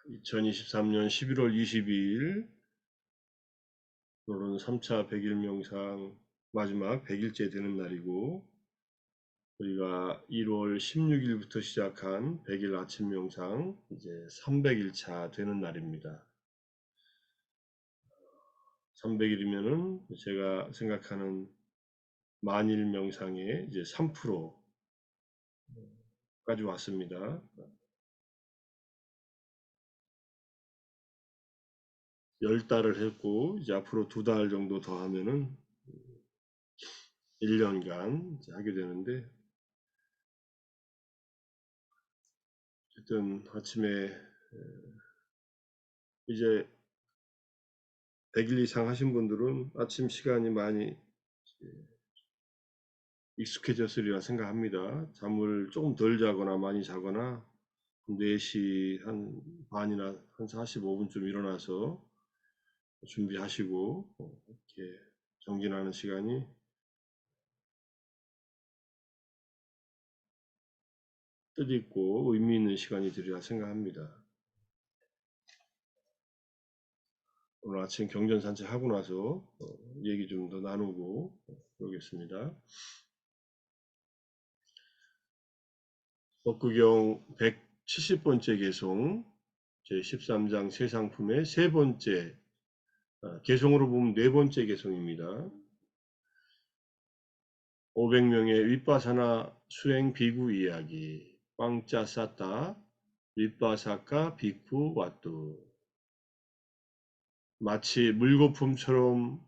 2023년 11월 22일 오늘은 3차 100일 명상 마지막 100일째 되는 날이고, 우리가 1월 16일부터 시작한 100일 아침 명상 이제 300일차 되는 날입니다. 300일이면은 제가 생각하는 만일 명상의 이제 3%까지 왔습니다. 10달을 했고, 이제 앞으로 2달 정도 더 하면은 1년간 하게 되는데, 어쨌든 아침에 이제 100일 이상 하신 분들은 아침 시간이 많이 익숙해졌으리라 생각합니다. 잠을 조금 덜 자거나 많이 자거나 4시 한 반이나 한 45분쯤 일어나서 준비하시고 이렇게 정진하는 시간이 뜻있고 의미 있는 시간이 되리라 생각합니다. 오늘 아침 경전 산책하고 나서 얘기 좀 더 나누고 그러겠습니다. 법구경 170번째 개송 제13장 세상품의 세 번째 개송으로 보면 네 번째 개송입니다. 500명의 윗바사나 수행 비구 이야기. 빵짜 싸따 윗바사카 비쿠 왓뚜. 마치 물거품처럼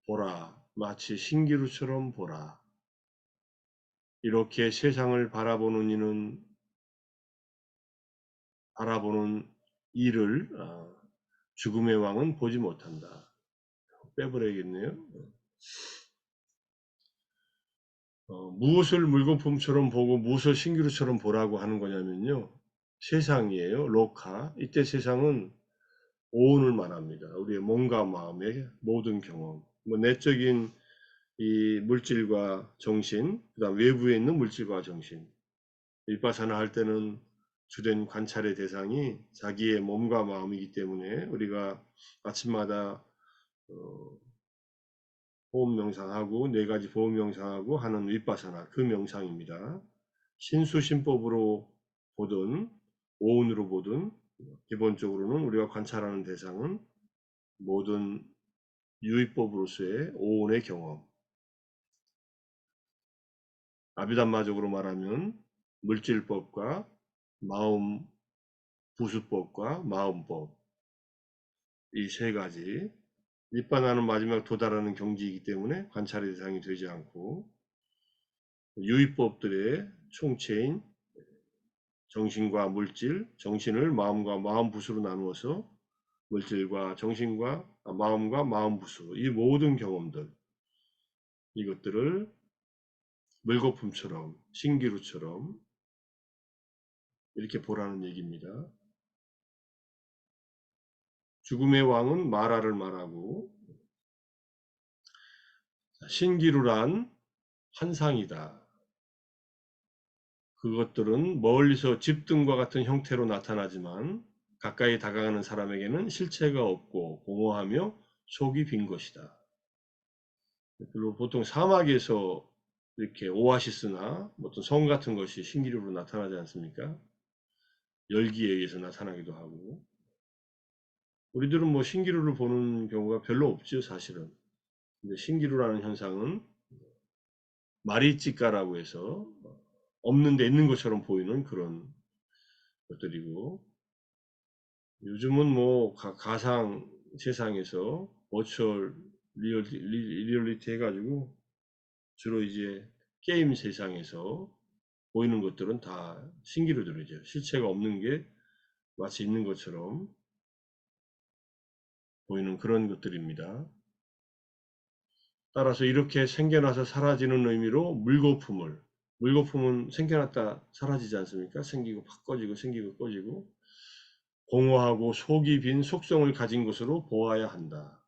보라. 마치 신기루처럼 보라. 이렇게 세상을 바라보는 이는 바라보는 이를 죽음의 왕은 보지 못한다. 빼버려야겠네요. 무엇을 물거품처럼 보고 무엇을 신기루처럼 보라고 하는 거냐면요. 세상이에요. 로카. 이때 세상은 오온을 말합니다. 우리의 몸과 마음의 모든 경험. 뭐 내적인 이 물질과 정신, 그다음 외부에 있는 물질과 정신. 윗바사나 할 때는 주된 관찰의 대상이 자기의 몸과 마음이기 때문에 우리가 아침마다 호흡 명상하고 4가지 보호 명상하고 하는 윗바사나 그 명상입니다. 신수신법으로 보든 오온으로 보든 기본적으로는 우리가 관찰하는 대상은 모든 유의법으로서의 오온의 경험. 아비담마적으로 말하면 물질법과 마음 부수법과 마음법, 이 세 가지. 윗바나는 마지막 도달하는 경지이기 때문에 관찰의 대상이 되지 않고, 유의법들의 총체인 정신과 물질, 정신을 마음과 마음 부수로 나누어서 물질과 정신과 마음과 마음 부수, 이 모든 경험들, 이것들을 물거품처럼 신기루처럼 이렇게 보라는 얘기입니다. 죽음의 왕은 마라를 말하고, 신기루란 환상이다. 그것들은 멀리서 집등과 같은 형태로 나타나지만 가까이 다가가는 사람에게는 실체가 없고 공허하며 속이 빈 것이다. 그리고 보통 사막에서 이렇게 오아시스나 어떤 성 같은 것이 신기루로 나타나지 않습니까? 열기에 의해서 나타나기도 하고. 우리들은 뭐 신기루를 보는 경우가 별로 없죠, 사실은. 근데 신기루라는 현상은 마리찌까라고 해서 없는 데 있는 것처럼 보이는 그런 것들이고, 요즘은 뭐 가상 세상에서 버추얼 리얼리티 해가지고 주로 이제 게임 세상에서 보이는 것들은 다 신기루들이죠. 실체가 없는 게 마치 있는 것처럼 보이는 그런 것들입니다. 따라서 이렇게 생겨나서 사라지는 의미로 물거품은 생겨났다 사라지지 않습니까? 생기고 팍 꺼지고 생기고 꺼지고 공허하고 속이 빈 속성을 가진 것으로 보아야 한다.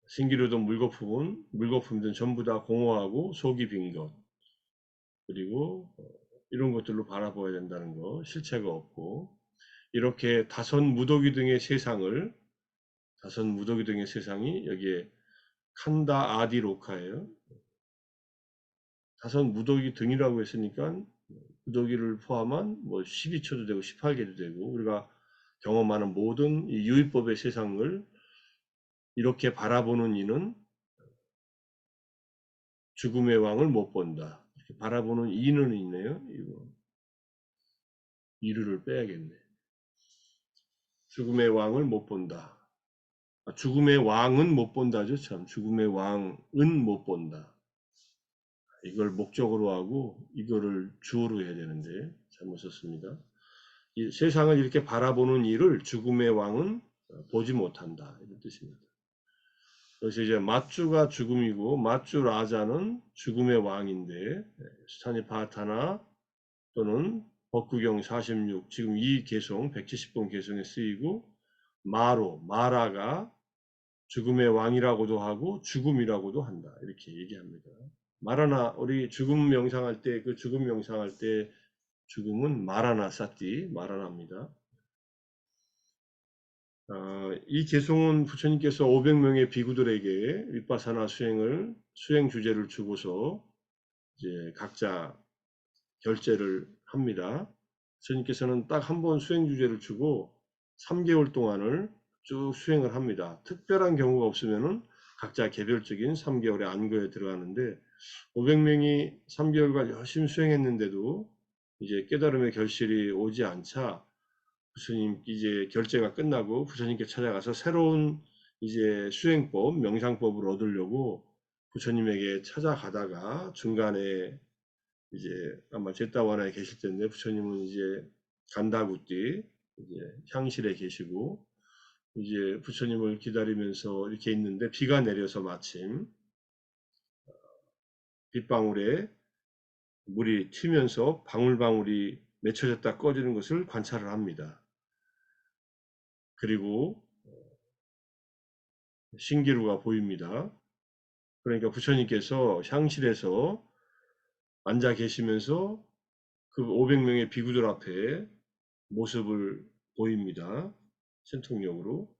신기루든 물거품이든 전부 다 공허하고 속이 빈 것, 그리고 이런 것들로 바라보아야 된다는 거, 실체가 없고. 이렇게 다섯 무더기 등의 세상이 여기에 칸다 아디로카예요. 다섯 무더기 등이라고 했으니까 무더기를 포함한 뭐 12처도 되고 18개도 되고 우리가 경험하는 모든 이 유의법의 세상을 이렇게 바라보는 이는 죽음의 왕을 못 본다. 이렇게 바라보는 이는 있네요. 이거 이르를 빼야겠네. 죽음의 왕을 못 본다. 죽음의 왕은 못 본다죠. 참 죽음의 왕은 못 본다. 이걸 목적으로 하고 이거를 주어로 해야 되는데 잘못 썼습니다. 이 세상을 이렇게 바라보는 이를 죽음의 왕은 보지 못한다. 이런 뜻입니다. 그래서 이제 마주가 죽음이고 마주 라자는 죽음의 왕인데 스타니 바타나 또는 법구경 46 지금 이 개송 170번 개송에 쓰이고 마라가 죽음의 왕이라고도 하고 죽음이라고도 한다. 이렇게 얘기합니다. 마라나 우리 죽음 명상할 때 그 죽음 명상할 때 죽음은 마라나입니다. 이 개송은 부처님께서 500명의 비구들에게 윗바사나 수행 주제를 주고서 이제 각자 결제를 합니다. 부처님께서는 딱 한 번 수행 주제를 주고 3개월 동안을 쭉 수행을 합니다. 특별한 경우가 없으면은 각자 개별적인 3개월의 안거에 들어가는데 500명이 3개월간 열심히 수행했는데도 이제 깨달음의 결실이 오지 않자 부처님 이제 결제가 끝나고 부처님께 찾아가서 새로운 이제 수행법, 명상법을 얻으려고 부처님에게 찾아가다가 중간에 이제 아마 제타와나에 계실 텐데 부처님은 이제 간다구띠 이제 향실에 계시고 이제 부처님을 기다리면서 이렇게 있는데 비가 내려서 마침 빗방울에 물이 튀면서 방울방울이 맺혀졌다 꺼지는 것을 관찰을 합니다. 그리고 신기루가 보입니다. 그러니까 부처님께서 향실에서 앉아 계시면서 그 500명의 비구들 앞에 모습을 보입니다. 신통력으로.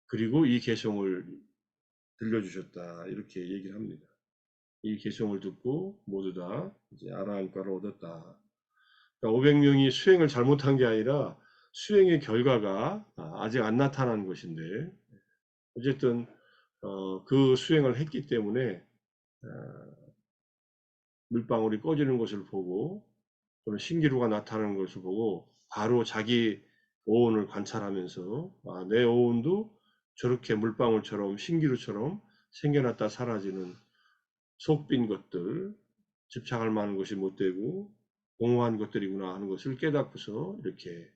그리고 이 개송을 들려주셨다. 이렇게 얘기를 합니다. 이 개송을 듣고 모두 다 이제 아라한과를 얻었다. 그러니까 500명이 수행을 잘못한 게 아니라 수행의 결과가 아직 안 나타난 것인데 어쨌든 그 수행을 했기 때문에 물방울이 꺼지는 것을 보고 또는 신기루가 나타나는 것을 보고 바로 자기 오온을 관찰하면서 내 오온도 저렇게 물방울처럼 신기루처럼 생겨났다 사라지는 속 빈 것들, 집착할 만한 것이 못 되고 공허한 것들이구나 하는 것을 깨닫고서 이렇게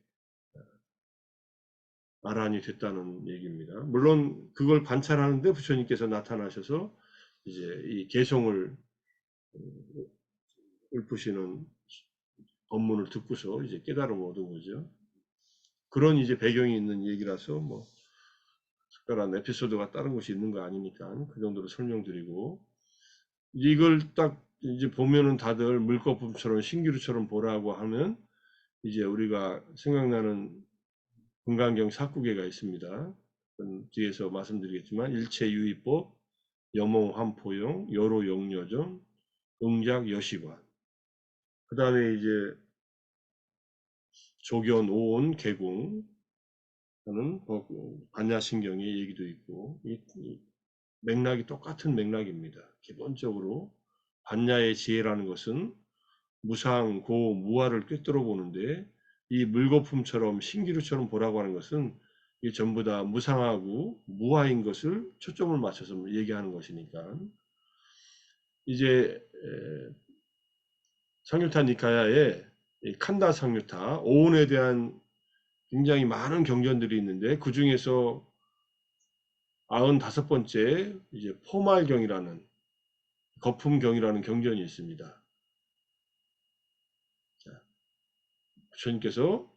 아란이 됐다는 얘기입니다. 물론 그걸 관찰하는데 부처님께서 나타나셔서 이제 이 개송을 읊으시는 법문을 듣고서 이제 깨달음을 얻은 거죠. 그런 이제 배경이 있는 얘기라서 뭐 특별한 에피소드가 다른 것이 있는 거 아니니까 그 정도로 설명드리고 이걸 딱 이제 보면은 다들 물거품처럼 신기루처럼 보라고 하면 이제 우리가 생각나는 금강경 사구계가 있습니다. 뒤에서 말씀드리겠지만 일체유의법, 여몽환포용, 여로용여정, 응작여시관. 그 다음에 이제 조견, 오온, 개공 하는 반야신경의 얘기도 있고 이 맥락이 똑같은 맥락입니다. 기본적으로 반야의 지혜라는 것은 무상, 고, 무아를 꿰뚫어 보는데 이 물거품처럼 신기루처럼 보라고 하는 것은 이게 전부 다 무상하고 무아인 것을 초점을 맞춰서 얘기하는 것이니까 이제 상유타 니카야의 칸다 상유타 오온에 대한 굉장히 많은 경전들이 있는데 그 중에서 95번째 이제 포말경이라는 거품경이라는 경전이 있습니다. 자, 부처님께서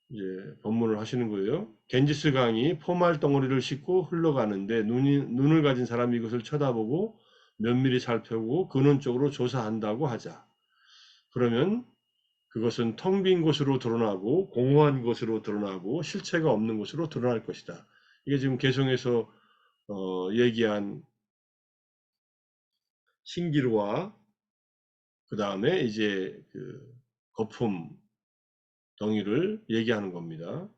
이제 법문을 하시는 거예요. 겐지스 강이 포말 덩어리를 싣고 흘러가는데 눈을 가진 사람이 이것을 쳐다보고 면밀히 살펴보고 근원적으로 조사한다고 하자. 그러면 그것은 텅 빈 곳으로 드러나고 공허한 곳으로 드러나고 실체가 없는 곳으로 드러날 것이다. 이게 지금 개성에서 얘기한 신기루와 그 다음에 이제 그 거품 덩이를 얘기하는 겁니다.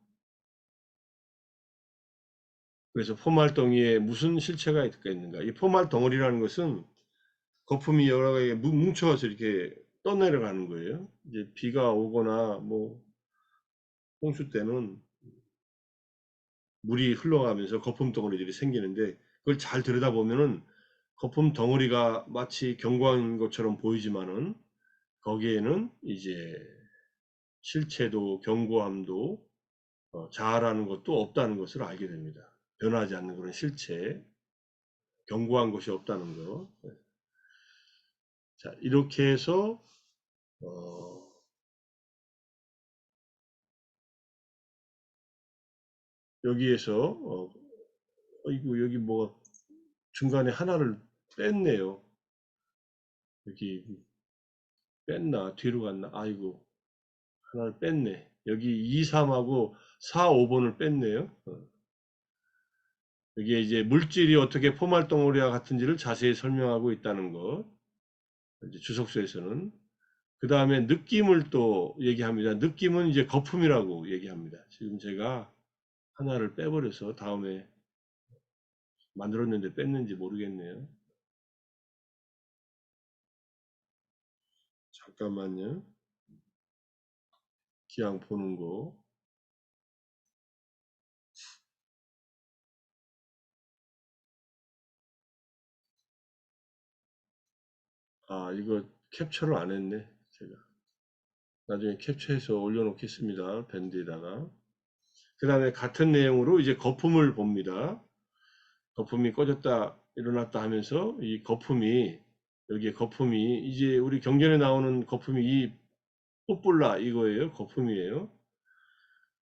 그래서 포말덩이에 무슨 실체가 있겠는가? 이 포말 덩어리라는 것은 거품이 여러 개에 뭉쳐서 이렇게 떠내려가는 거예요. 이제 비가 오거나 뭐 홍수 때는 물이 흘러가면서 거품 덩어리들이 생기는데 그걸 잘 들여다보면은 거품 덩어리가 마치 견고한 것처럼 보이지만은 거기에는 이제 실체도 견고함도 자아라는 것도 없다는 것을 알게 됩니다. 변하지 않는 그런 실체, 견고한 것이 없다는 것. 자, 이렇게 해서 여기에서 이거 여기 뭐가 중간에 하나를 뺐네요. 여기 뺐나 뒤로 갔나? 아이고 하나를 뺐네. 여기 2, 3하고 4, 5번을 뺐네요. 여기에 이제 물질이 어떻게 포말 덩어리와 같은지를 자세히 설명하고 있다는 것. 이제 주석서에서는 그 다음에 느낌을 또 얘기합니다. 느낌은 이제 거품이라고 얘기합니다. 지금 제가 하나를 빼버려서 다음에 만들었는데 뺐는지 모르겠네요. 잠깐만요. 기왕 보는 거. 아, 이거 캡처를 안 했네. 제가. 나중에 캡처해서 올려놓겠습니다. 밴드에다가. 그 다음에 같은 내용으로 이제 거품을 봅니다. 거품이 꺼졌다 일어났다 하면서 이 거품이 여기에 거품이 이제 우리 경전에 나오는 거품이 이 뽀뿔라 이거예요. 거품이에요.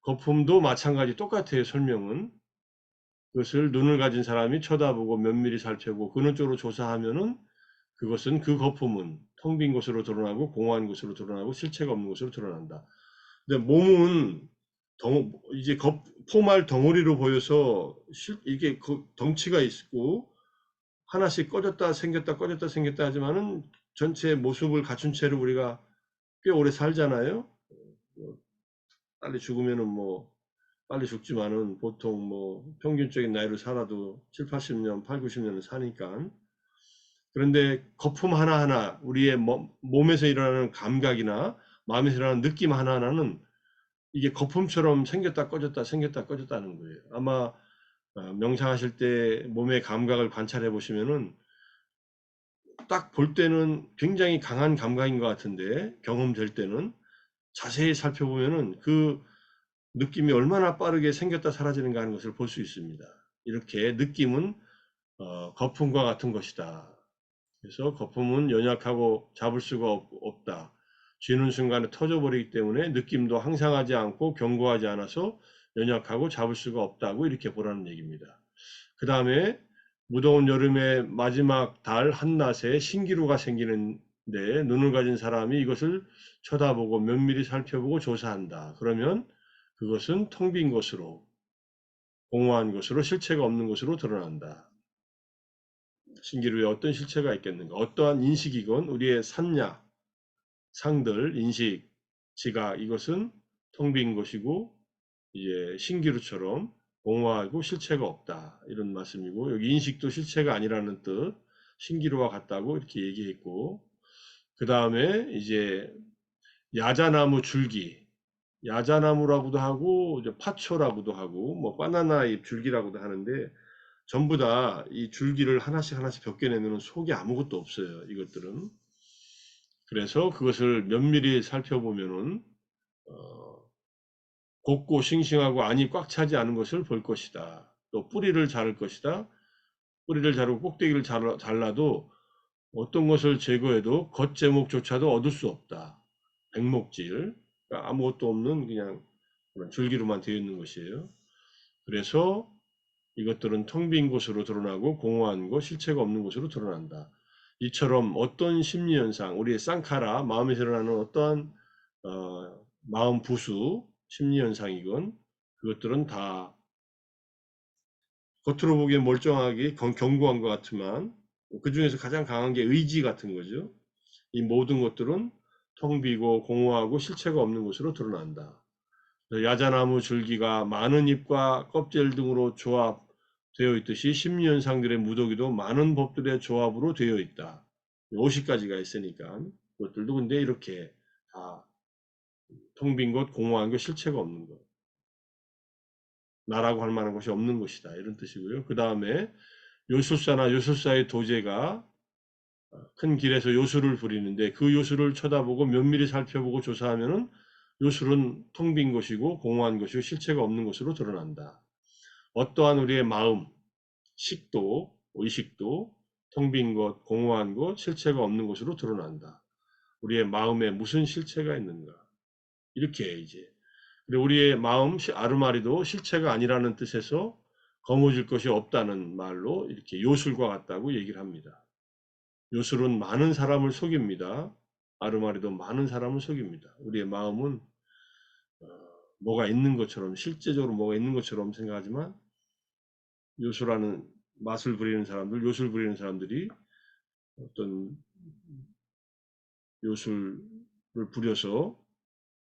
거품도 마찬가지 똑같아요. 설명은. 그것을 눈을 가진 사람이 쳐다보고 면밀히 살펴보고 근원적으로 조사하면은 그것은 그 거품은 텅 빈 곳으로 드러나고 공허한 곳으로 드러나고 실체가 없는 곳으로 드러난다. 근데 몸은 이제 포말 덩어리로 보여서 이게 덩치가 있고 하나씩 꺼졌다 생겼다 꺼졌다 생겼다 하지만은 전체 모습을 갖춘 채로 우리가 꽤 오래 살잖아요. 빨리 죽으면은 뭐 빨리 죽지만은 보통 뭐 평균적인 나이로 살아도 7, 80년, 8, 90년을 사니까. 그런데 거품 하나하나 우리의 몸에서 일어나는 감각이나 마음에서 일어나는 느낌 하나하나는 이게 거품처럼 생겼다 꺼졌다 생겼다 꺼졌다는 거예요. 아마 명상하실 때 몸의 감각을 관찰해 보시면은 딱 볼 때는 굉장히 강한 감각인 것 같은데 경험될 때는 자세히 살펴보면은 그 느낌이 얼마나 빠르게 생겼다 사라지는가 하는 것을 볼 수 있습니다. 이렇게 느낌은 거품과 같은 것이다. 그래서 거품은 연약하고 잡을 수가 없다. 쥐는 순간에 터져버리기 때문에 느낌도 항상하지 않고 견고하지 않아서 연약하고 잡을 수가 없다고 이렇게 보라는 얘기입니다. 그 다음에 무더운 여름의 마지막 달 한낮에 신기루가 생기는데 눈을 가진 사람이 이것을 쳐다보고 면밀히 살펴보고 조사한다. 그러면 그것은 텅 빈 것으로 공허한 것으로 실체가 없는 것으로 드러난다. 신기루에 어떤 실체가 있겠는가? 어떠한 인식이건 우리의 산냐, 상들, 인식, 지각 이것은 텅 빈 것이고 이제 신기루처럼 공허하고 실체가 없다. 이런 말씀이고 여기 인식도 실체가 아니라는 뜻, 신기루와 같다고 이렇게 얘기했고 그 다음에 이제 야자나무 줄기, 야자나무라고도 하고 이제 파초라고도 하고 뭐 바나나 잎 줄기라고도 하는데 전부 다 이 줄기를 하나씩 하나씩 벗겨내면 속에 아무것도 없어요. 이것들은. 그래서 그것을 면밀히 살펴보면은 곱고 싱싱하고 안이 꽉 차지 않은 것을 볼 것이다. 또 뿌리를 자를 것이다. 뿌리를 자르고 꼭대기를 잘라도 어떤 것을 제거해도 겉제목조차도 얻을 수 없다. 백목질, 그러니까 아무것도 없는 그냥 그런 줄기로만 되어 있는 것이에요. 그래서 이것들은 텅 빈 곳으로 드러나고 공허한 곳, 실체가 없는 곳으로 드러난다. 이처럼 어떤 심리현상, 우리의 쌍카라, 마음에서 일어나는 어떠한 마음 부수, 심리현상이건 그것들은 다 겉으로 보기엔 멀쩡하게 견고한 것 같지만 그 중에서 가장 강한 게 의지 같은 거죠. 이 모든 것들은 텅 비고 공허하고 실체가 없는 것으로 드러난다. 야자나무 줄기가 많은 잎과 껍질 등으로 조합되어 있듯이 심리현상들의 무더기도 많은 법들의 조합으로 되어 있다. 50가지가 있으니까 그것들도 근데 이렇게 다 텅 빈 것, 공허한 것, 실체가 없는 것. 나라고 할 만한 것이 없는 것이다. 이런 뜻이고요. 그 다음에 요술사나 요술사의 도제가 큰 길에서 요술을 부리는데 그 요술을 쳐다보고 면밀히 살펴보고 조사하면은 요술은 텅 빈 것이고 공허한 것이고 실체가 없는 것으로 드러난다. 어떠한 우리의 마음, 식도, 의식도 텅 빈 것, 공허한 것, 실체가 없는 것으로 드러난다. 우리의 마음에 무슨 실체가 있는가? 이렇게 이제 우리의 마음 아르마리도 실체가 아니라는 뜻에서 거머쥘 것이 없다는 말로 이렇게 요술과 같다고 얘기를 합니다. 요술은 많은 사람을 속입니다. 아르마리도 많은 사람을 속입니다. 우리의 마음은 뭐가 있는 것처럼 실제적으로 뭐가 있는 것처럼 생각하지만 요술하는 맛을 부리는 사람들, 요술 부리는 사람들이 어떤 요술을 부려서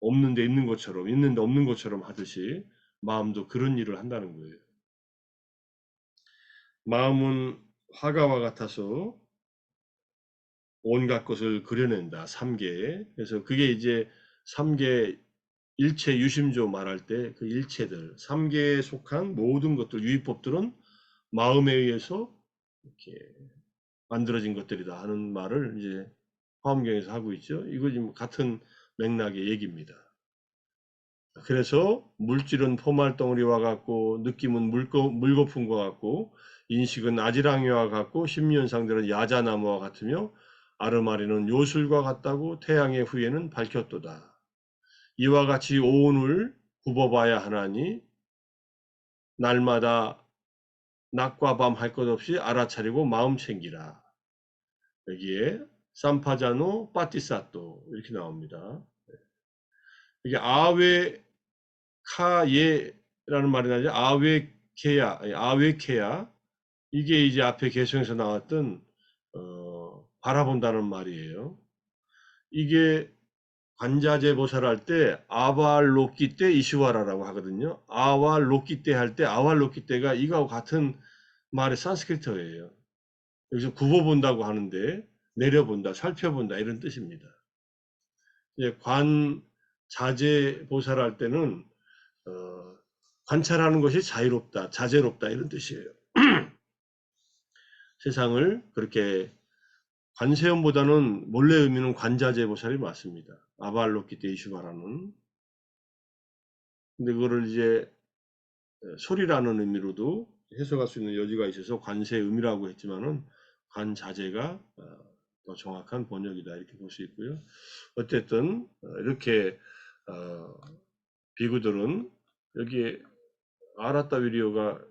없는데 있는 것처럼 있는데 없는 것처럼 하듯이 마음도 그런 일을 한다는 거예요. 마음은 화가와 같아서 온갖 것을 그려낸다. 3계. 그래서 그게 이제 3계 일체 유심조 말할 때 그 일체들, 3계에 속한 모든 것들, 유의법들은 마음에 의해서 이렇게 만들어진 것들이다 하는 말을 이제 화엄경에서 하고 있죠. 이거 지금 같은 맥락의 얘기입니다. 그래서 물질은 포말덩어리와 같고 느낌은 물거품과 같고 인식은 아지랑이와 같고 심리현상들은 야자나무와 같으며 아르마리는 요술과 같다고 태양의 후예는 밝혔도다. 이와 같이 오온을 굽어봐야 하나니 날마다 낮과 밤 할 것 없이 알아차리고 마음 챙기라. 여기에 삼파자노 파티사토 이렇게 나옵니다. 이게 아웨카예라는 말이 나죠. 아웨케야. 이게 이제 앞에 개성에서 나왔던 바라본다는 말이에요. 이게 관자재 보살할 때 아왈로키 때 이슈와라라고 하거든요. 아왈로키 때 할 때 아왈로키 때가 이거하고 같은 말의 산스크리트어예요. 여기서 굽어본다고 하는데 내려본다, 살펴본다 이런 뜻입니다. 이제 관자재 보살할 때는 관찰하는 것이 자유롭다, 자제롭다 이런 뜻이에요. 세상을 그렇게 관세음보다는 원래 의미는 관자재 보살이 맞습니다. 아발로키 때 이슈바라는. 근데 그거를 이제 소리라는 의미로도 해석할 수 있는 여지가 있어서 관세음이라고 했지만은 관자재가 더 정확한 번역이다 이렇게 볼 수 있고요. 어쨌든 이렇게 비구들은 여기에 아라따위리오가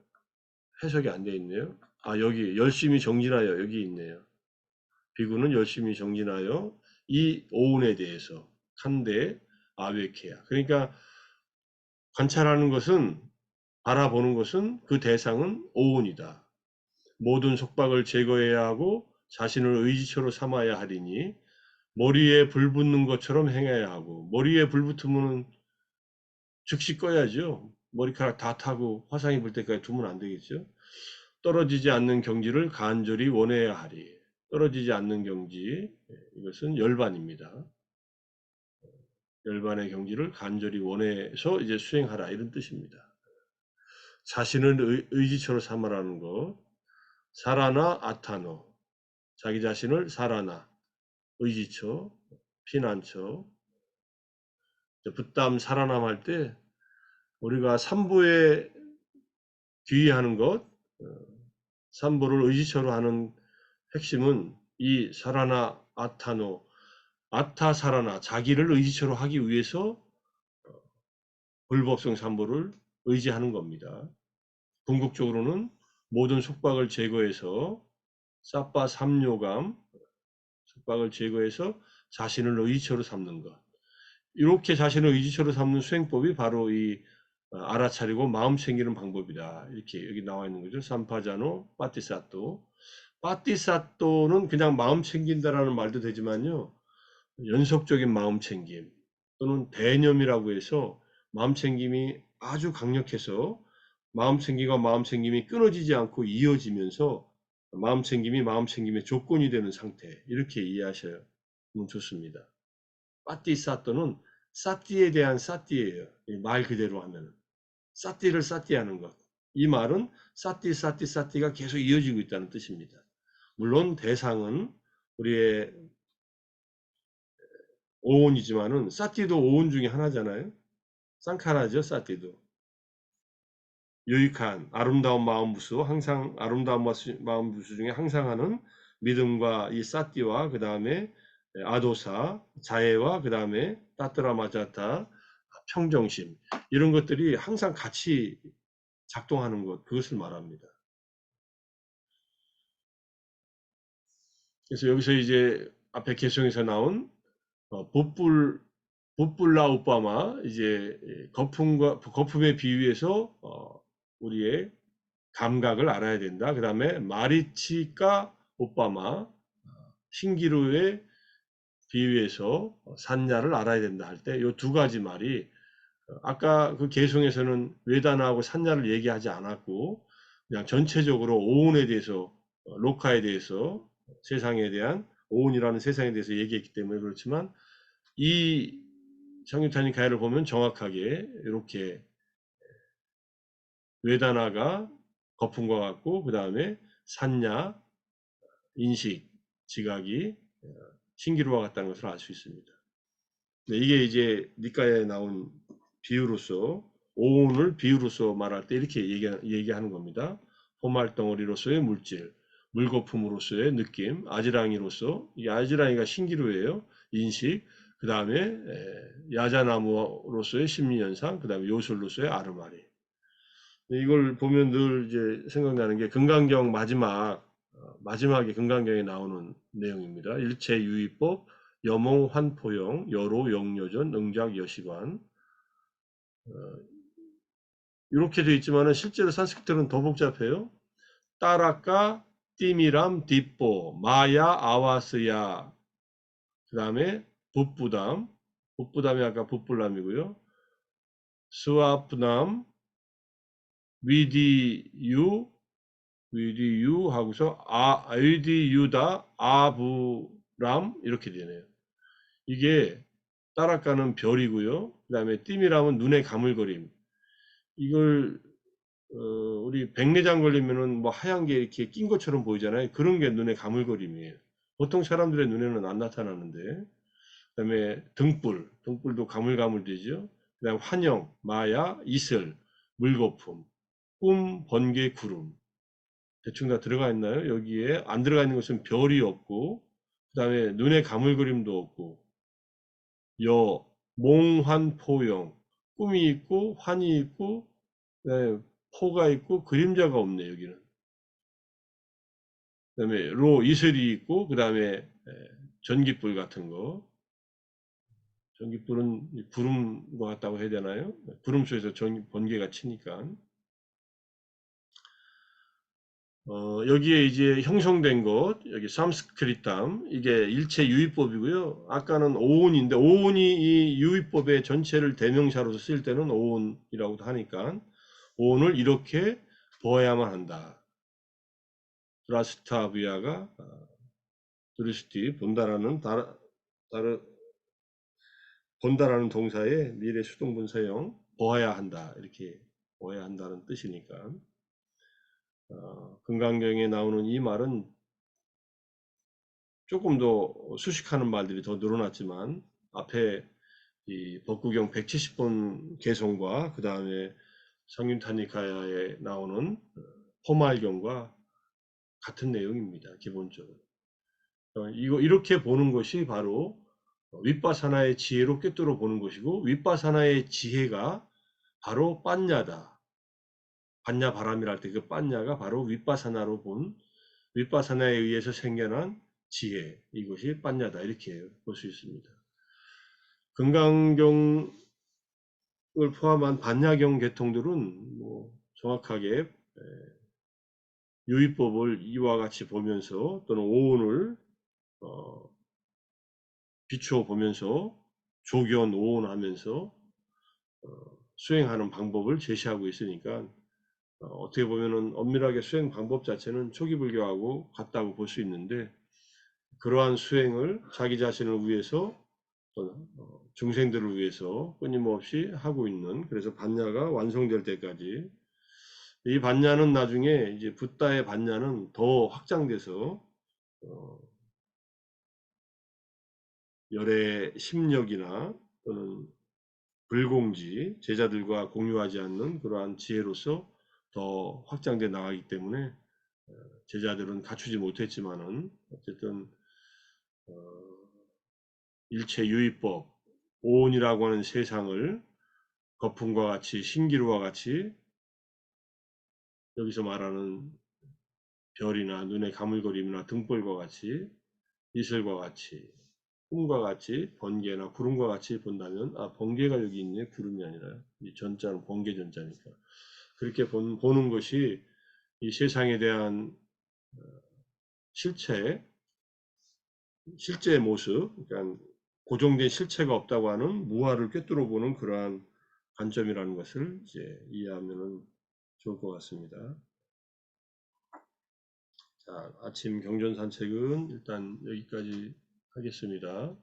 해석이 안 돼 있네요. 아 여기 열심히 정진하여 여기 있네요. 비구는 열심히 정진하여 이 오운에 대해서 칸데 아웨케야. 그러니까 관찰하는 것은 바라보는 것은 그 대상은 오운이다. 모든 속박을 제거해야 하고 자신을 의지처로 삼아야 하리니 머리에 불 붙는 것처럼 행해야 하고 머리에 불 붙으면 즉시 꺼야죠. 머리카락 다 타고 화상이 불 때까지 두면 안 되겠죠. 떨어지지 않는 경지를 간절히 원해야 하리. 떨어지지 않는 경지, 이것은 열반입니다. 열반의 경지를 간절히 원해서 이제 수행하라 이런 뜻입니다. 자신을 의지처로 삼으라는 것, 사라나 아타노, 자기 자신을 사라나, 의지처, 피난처, 붓담 살아남 할 때 우리가 삼부에 귀의하는 것, 삼부를 의지처로 하는 핵심은 이 사라나 아타노, 아타사라나 자기를 의지처로 하기 위해서 불법성 삼보를 의지하는 겁니다. 궁극적으로는 모든 속박을 제거해서 사빠 삼요감 속박을 제거해서 자신을 의지처로 삼는 것. 이렇게 자신을 의지처로 삼는 수행법이 바로 이 알아차리고 마음 챙기는 방법이다. 이렇게 여기 나와 있는 거죠. 삼파자노 파티사토. 파티사토는 그냥 마음 챙긴다라는 말도 되지만요. 연속적인 마음 챙김 또는 대념이라고 해서 마음 챙김이 아주 강력해서 마음 챙김과 마음 챙김이 끊어지지 않고 이어지면서 마음 챙김이 마음 챙김의 조건이 되는 상태, 이렇게 이해하셔야 좋습니다. 파티사토는 사티에 대한 사티예요. 말 그대로 하면 사티를 사티하는 것. 이 말은 사티 사티 사티가 계속 이어지고 있다는 뜻입니다. 물론 대상은 우리의 오온이지만은 사티도 오온 중에 하나잖아요. 쌍카라죠, 사티도. 유익한 아름다운 마음 부수, 항상 아름다운 마음 부수 중에 항상 하는 믿음과 이 사티와 그 다음에 아도사, 자애와 그 다음에 따트라마자타, 평정심, 이런 것들이 항상 같이 작동하는 것, 그것을 말합니다. 그래서 여기서 이제 앞에 개성에서 나온 붓불라 오빠마, 이제 거품에 비유해서 우리의 감각을 알아야 된다. 그 다음에 마리치까 오빠마, 신기루에 비유해서 산야를 알아야 된다 할 때 이 두 가지 말이 아까 그 개성에서는 외단하고 산야를 얘기하지 않았고 그냥 전체적으로 오온에 대해서 로카에 대해서 세상에 대한 오온이라는 세상에 대해서 얘기했기 때문에 그렇지만 이 성유탄이 가야를 보면 정확하게 이렇게 외단화가 거품과 같고 그 다음에 산야, 인식, 지각이 신기루와 같다는 것을 알 수 있습니다. 네, 이게 이제 니까에 나온 비유로서 오온을 비유로서 말할 때 이렇게 얘기하는 겁니다. 포말 덩어리로서의 물질, 물거품으로서의 느낌, 아지랑이로서, 이 아지랑이가 신기루예요. 인식, 그 다음에 야자나무로서의 심리현상, 그 다음에 요술로서의 아르마리. 이걸 보면 늘 이제 생각나는 게 금강경 마지막에 금강경에 나오는 내용입니다. 일체유의법, 여몽 환포용, 여로 영요전, 응작 여시관. 이렇게 되어 있지만은 실제로 산스크리트는 더 복잡해요. 따라까, 띠미람, 뒷보, 마야, 아와스야. 그 다음에 붓부담. 붓부담이 아까 붓불남이고요. 스와프남, 위디유, 위디유 하고서 위디유다, 아부람 이렇게 되네요. 이게 따라가는 별이고요. 그 다음에 띠미람은 눈의 가물거림. 이걸 우리 백내장 걸리면은 뭐 하얀 게 이렇게 낀 것처럼 보이잖아요. 그런 게 눈의 가물거림이에요. 보통 사람들의 눈에는 안 나타나는데. 그다음에 등불도 가물가물되죠. 그다음 환영, 마야, 이슬, 물거품, 꿈, 번개, 구름. 대충 다 들어가 있나요? 여기에 안 들어가 있는 것은 별이 없고, 그다음에 눈의 가물그림도 없고, 몽환포영, 꿈이 있고 환이 있고, 그다음에 포가 있고 그림자가 없네 여기는. 그다음에 이슬이 있고, 그다음에 전깃불 같은 거. 전깃불은 구름 것 같다고 해야 되나요? 구름 속에서 번개가 치니까. 여기에 이제 형성된 것, 여기 삼스크리탐, 이게 일체 유의법이고요. 아까는 오온인데, 오온이 이 유의법의 전체를 대명사로서 쓸 때는 오온이라고도 하니까, 오온을 이렇게 보아야만 한다. 드라스타비아가, 드르스티, 본다라는 동사의 미래 수동분 사용, 보아야 한다. 이렇게 보아야 한다는 뜻이니까. 금강경에 나오는 이 말은 조금 더 수식하는 말들이 더 늘어났지만 앞에 이 법구경 170번 개성과 그 다음에 성윤타니카야에 나오는 포말경과 같은 내용입니다. 기본적으로. 이렇게 보는 것이 바로 윗바사나의 지혜로 꿰뚫어 보는 것이고 윗바사나의 지혜가 바로 빤냐다. 반야 바람이랄 때 그 빤냐가 바로 윗바사나로 본 윗바사나에 의해서 생겨난 지혜, 이것이 빤냐다 이렇게 볼 수 있습니다. 금강경을 포함한 반야경 계통들은 뭐 정확하게 유의법을 이와 같이 보면서 또는 오온을 비추어 보면서 조견 오온하면서 수행하는 방법을 제시하고 있으니까 어떻게 보면은 엄밀하게 수행 방법 자체는 초기 불교하고 같다고 볼 수 있는데, 그러한 수행을 자기 자신을 위해서 또는 중생들을 위해서 끊임없이 하고 있는, 그래서 반야가 완성될 때까지, 이 반야는 나중에 이제 붓다의 반야는 더 확장돼서 열의 심력이나 또는 불공지, 제자들과 공유하지 않는 그러한 지혜로서 더 확장돼 나가기 때문에 제자들은 갖추지 못했지만은 어쨌든 일체 유의법, 오온이라고 하는 세상을 거품과 같이 신기루와 같이, 여기서 말하는 별이나 눈의 가물거림이나 등불과 같이, 이슬과 같이, 꿈과 같이, 번개나 구름과 같이 본다면, 번개가 여기 있네. 구름이 아니라 이 전자는 번개 전자니까 그렇게 보는 것이 이 세상에 대한 실제의 모습, 그러니까 고정된 실체가 없다고 하는 무아를 꿰뚫어 보는 그러한 관점이라는 것을 이제 이해하면 좋을 것 같습니다. 자, 아침 경전 산책은 일단 여기까지 하겠습니다.